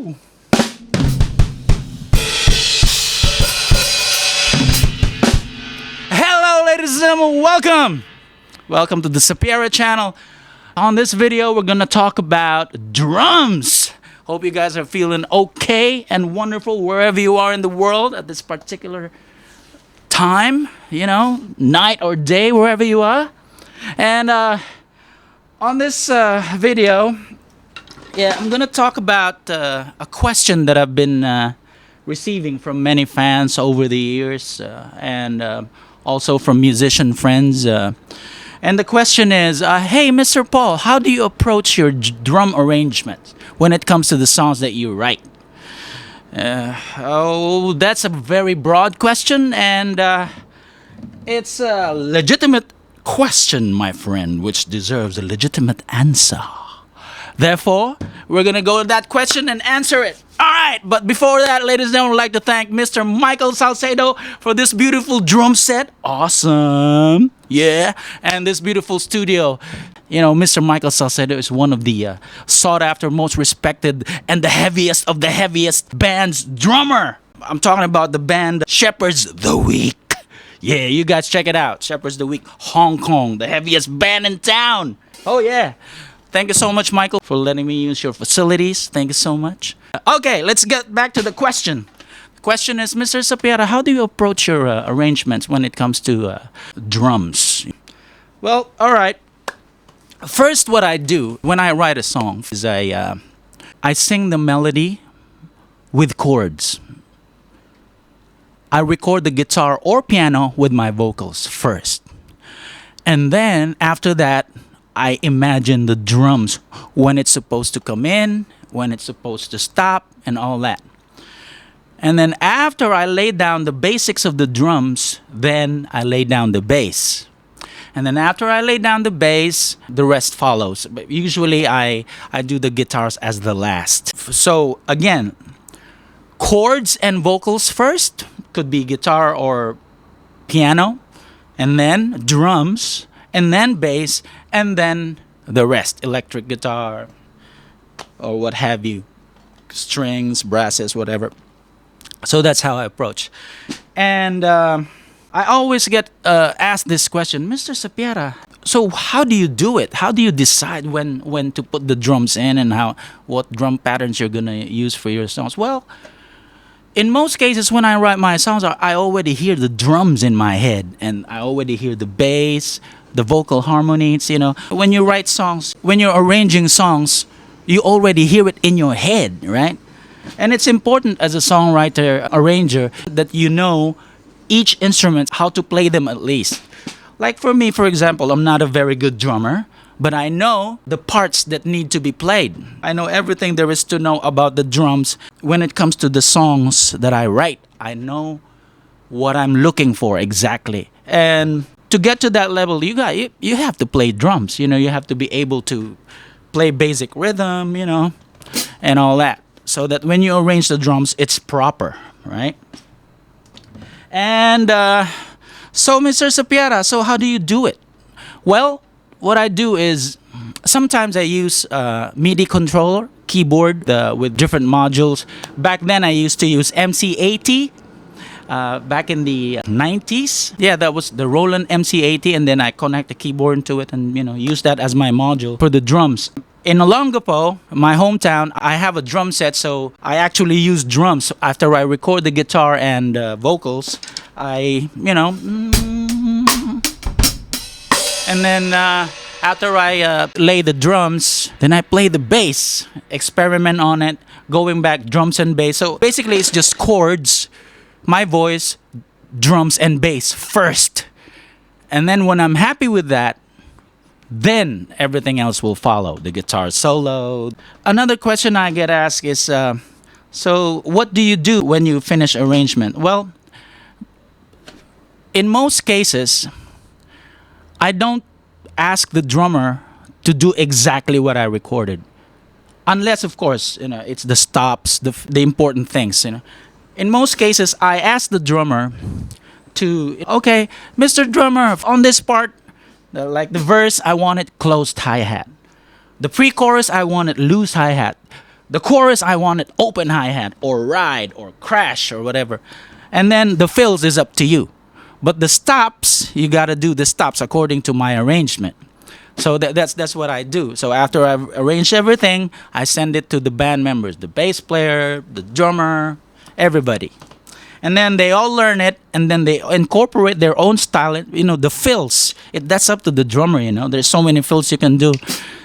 Woo! Hello, ladies and gentlemen, welcome! Welcome to the Sapiera channel. On this video, we're gonna talk about drums. Hope you guys are feeling okay and wonderful wherever you are in the world at this particular time, night or day, wherever you are. And on this video, I'm gonna talk about a question that I've been receiving from many fans over the years, and also from musician friends. And the question is, hey, Mr. Paul, how do you approach your drum arrangement when it comes to the songs that you write? That's a very broad question, and it's a legitimate question, my friend, which deserves a legitimate answer. Therefore, we're going to go to that question and answer it. All right, but before that, ladies and gentlemen, I'd like to thank Mr. Michael Salcedo for this beautiful drum set. Awesome. Yeah, and this beautiful studio. Mr. Michael Salcedo is one of the sought-after, most respected, and the heaviest of the heaviest band's drummer. I'm talking about the band Shepherds the Week. Yeah, you guys check it out. Shepherds the Week, Hong Kong, the heaviest band in town. Oh, yeah. Thank you so much, Michael, for letting me use your facilities. Thank you so much. Okay, let's get back to the question. The question is, Mr. Sapiera, how do you approach your arrangements when it comes to drums? Well, all right. First, what I do when I write a song is I sing the melody with chords. I record the guitar or piano with my vocals first. And then, after that, I imagine the drums, when it's supposed to come in, when it's supposed to stop, and all that. And then after I lay down the basics of the drums, then I lay down the bass. And then after I lay down the bass, the rest follows. But usually I do the guitars as the last. So again, chords and vocals first, could be guitar or piano, and then drums, and then bass, and then the rest, electric guitar or what have you, strings, brasses, whatever. So that's how I approach. And I always get asked this question, Mr. Sapiera, so how do you do it? How do you decide when to put the drums in and what drum patterns you're going to use for your songs? Well, in most cases, when I write my songs, I already hear the drums in my head, and I already hear the bass, the vocal harmonies. When you write songs, when you're arranging songs, you already hear it in your head, right? And it's important as a songwriter, arranger, that you know each instrument, how to play them at least. Like for me, for example, I'm not a very good drummer, but I know the parts that need to be played. I know everything there is to know about the drums. When it comes to the songs that I write, I know what I'm looking for exactly. And to get to that level, you have to play drums. You have to be able to play basic rhythm, and all that. So that when you arrange the drums, it's proper, right? And so, Mr. Sapiera, so how do you do it? Well, what I do is sometimes I use MIDI controller, keyboard with different modules. Back then, I used to use MC80. Back in the 90s. Yeah, that was the Roland MC80, and then I connect the keyboard to it and, use that as my module for the drums. In Olongapo, my hometown, I have a drum set, so I actually use drums. After I record the guitar and vocals, and then after I lay the drums, then I play the bass, experiment on it, going back drums and bass. So basically, it's just chords, my voice, drums, and bass first. And then when I'm happy with that, then everything else will follow. The guitar solo. Another question I get asked is, so what do you do when you finish arrangement? Well, in most cases, I don't ask the drummer to do exactly what I recorded. Unless, of course, it's the stops, the important things, In most cases, I ask the drummer to, okay, Mr. Drummer, on this part, like the verse, I want it closed hi-hat. The pre-chorus, I want it loose hi-hat. The chorus, I want it open hi-hat or ride or crash or whatever. And then the fills is up to you. But the stops, you got to do the stops according to my arrangement. So that's what I do. So after I've arranged everything, I send it to the band members, the bass player, the drummer, everybody. And then they all learn it, and then they incorporate their own style. The fills. That's up to the drummer. There's so many fills you can do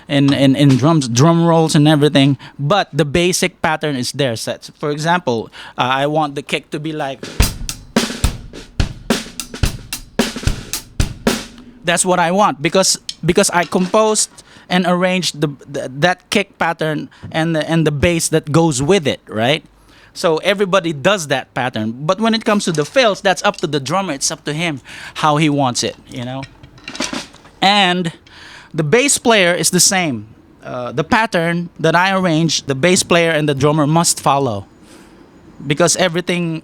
in drums, drum rolls and everything. But the basic pattern is there. So, for example, I want the kick to be like. That's what I want because I composed and arranged that kick pattern and the bass that goes with it, right? So everybody does that pattern. But when it comes to the fills, that's up to the drummer. It's up to him how he wants it, And the bass player is the same. The pattern that I arranged, the bass player and the drummer must follow. Because everything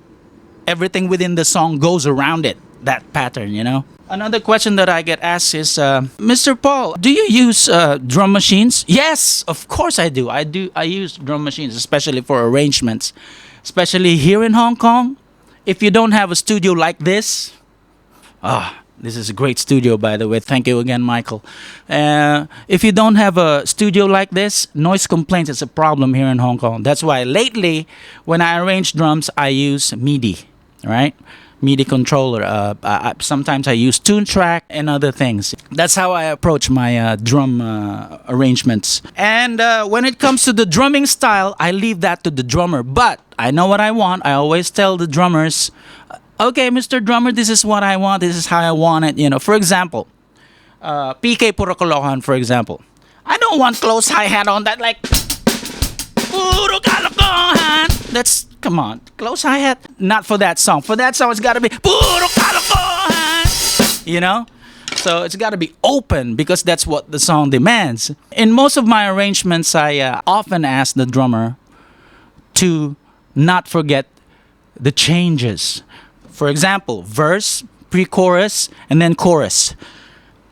within the song goes around it, that pattern, Another question that I get asked is, Mr. Paul, do you use drum machines? Yes, of course I do. I use drum machines, especially for arrangements. Especially here in Hong Kong. If you don't have a studio like this, this is a great studio, by the way. Thank you again, Michael. If you don't have a studio like this, noise complaints is a problem here in Hong Kong. That's why lately, when I arrange drums, I use MIDI, right? MIDI controller. Sometimes I use tune track and other things. That's how I approach my drum arrangements. And when it comes to the drumming style, I leave that to the drummer. But I know what I want. I always tell the drummers, okay, Mr. Drummer, this is what I want. This is how I want it. For example, PK Puro Kalokohan, for example. I don't want close hi-hat on that like Puro Kalokohan. Come on, close hi-hat. Not for that song. For that song, it's got to be Puro Kalokohan. So it's got to be open because that's what the song demands. In most of my arrangements, I often ask the drummer to not forget the changes. For example, verse, pre-chorus, and then chorus.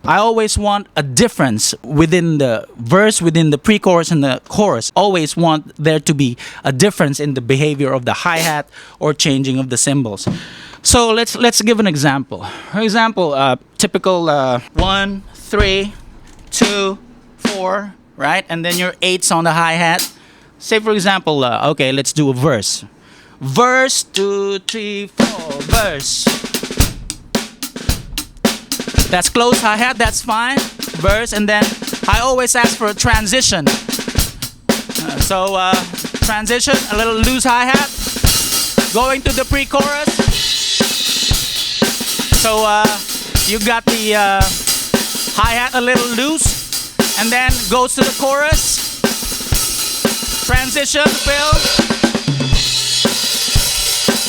I always want a difference within the verse, within the pre-chorus and the chorus. Always want there to be a difference in the behavior of the hi-hat or changing of the cymbals. So let's give an example. For example, typical 1, 3, 2, 4, right? And then your 8's on the hi-hat. Say for example, okay, let's do a verse. Verse, 2, 3, 4, verse. That's close hi-hat, that's fine. Verse, and then I always ask for a transition. Transition, a little loose hi-hat. Going to the pre-chorus. So you got the hi-hat a little loose, and then goes to the chorus. Transition, fill.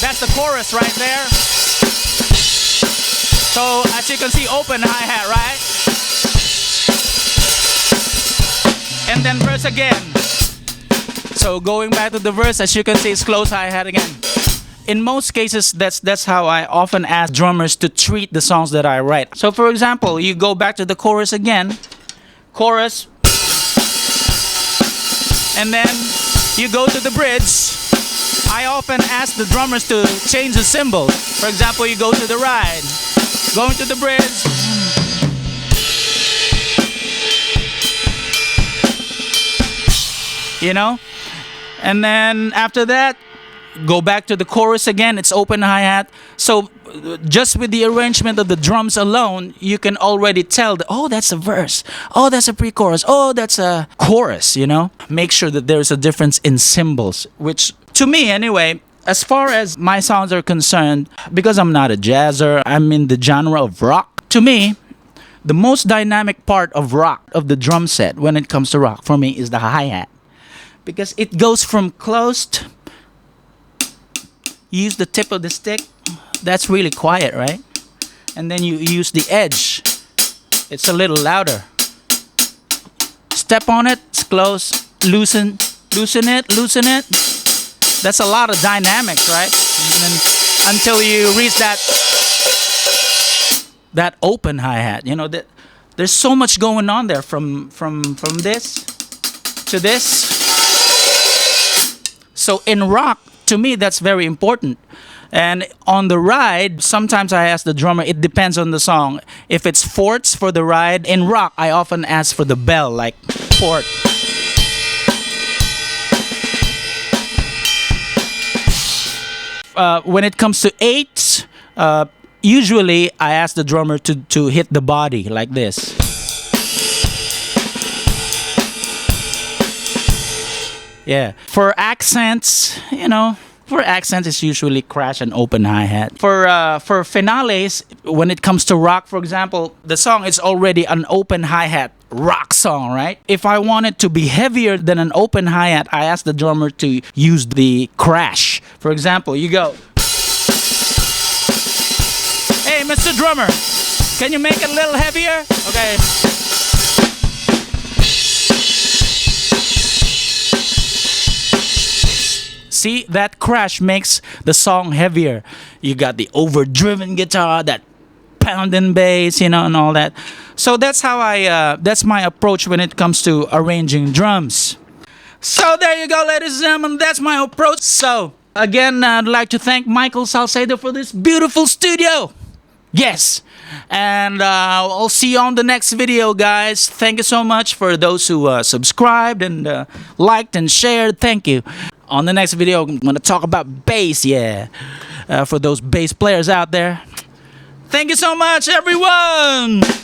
That's the chorus right there. So as you can see, open hi-hat, right? And then verse again. So going back to the verse, as you can see, it's close hi-hat again. In most cases, that's how I often ask drummers to treat the songs that I write. So for example, you go back to the chorus again. Chorus. And then you go to the bridge. I often ask the drummers to change the cymbal. For example, you go to the ride. Going to the bridge. And then after that, go back to the chorus again. It's open hi-hat. So just with the arrangement of the drums alone, you can already tell that, oh, that's a verse. Oh, that's a pre-chorus. Oh, that's a chorus, Make sure that there's a difference in cymbals, which to me anyway, as far as my sounds are concerned, because I'm not a jazzer, I'm in the genre of rock. To me, the most dynamic part of rock, of the drum set when it comes to rock, for me, is the hi-hat. Because it goes from closed, you use the tip of the stick, that's really quiet, right? And then you use the edge, it's a little louder. Step on it, it's close, loosen it. That's a lot of dynamics, right? And then until you reach that open hi-hat, there's so much going on there from this to this. So in rock, to me, that's very important. And on the ride, sometimes I ask the drummer, it depends on the song. If it's fourths for the ride, in rock, I often ask for the bell, like fourth. When it comes to eights, usually I ask the drummer to hit the body like this. Yeah. For accents, for accents, it's usually crash and open hi-hat. For finales, when it comes to rock, for example, the song is already an open hi-hat rock song, right? If I want it to be heavier than an open hi-hat, I ask the drummer to use the crash. For example, you go, "Hey, Mr. Drummer, can you make it a little heavier?" Okay. See, that crash makes the song heavier. You got the overdriven guitar, that pounding bass, and all that. So that's that's my approach when it comes to arranging drums. So there you go, ladies and gentlemen. That's my approach. So again, I'd like to thank Michael Salcedo for this beautiful studio. Yes. And I'll see you on the next video, guys. Thank you so much for those who subscribed and liked and shared. Thank you. On the next video, I'm going to talk about bass, for those bass players out there. Thank you so much, everyone!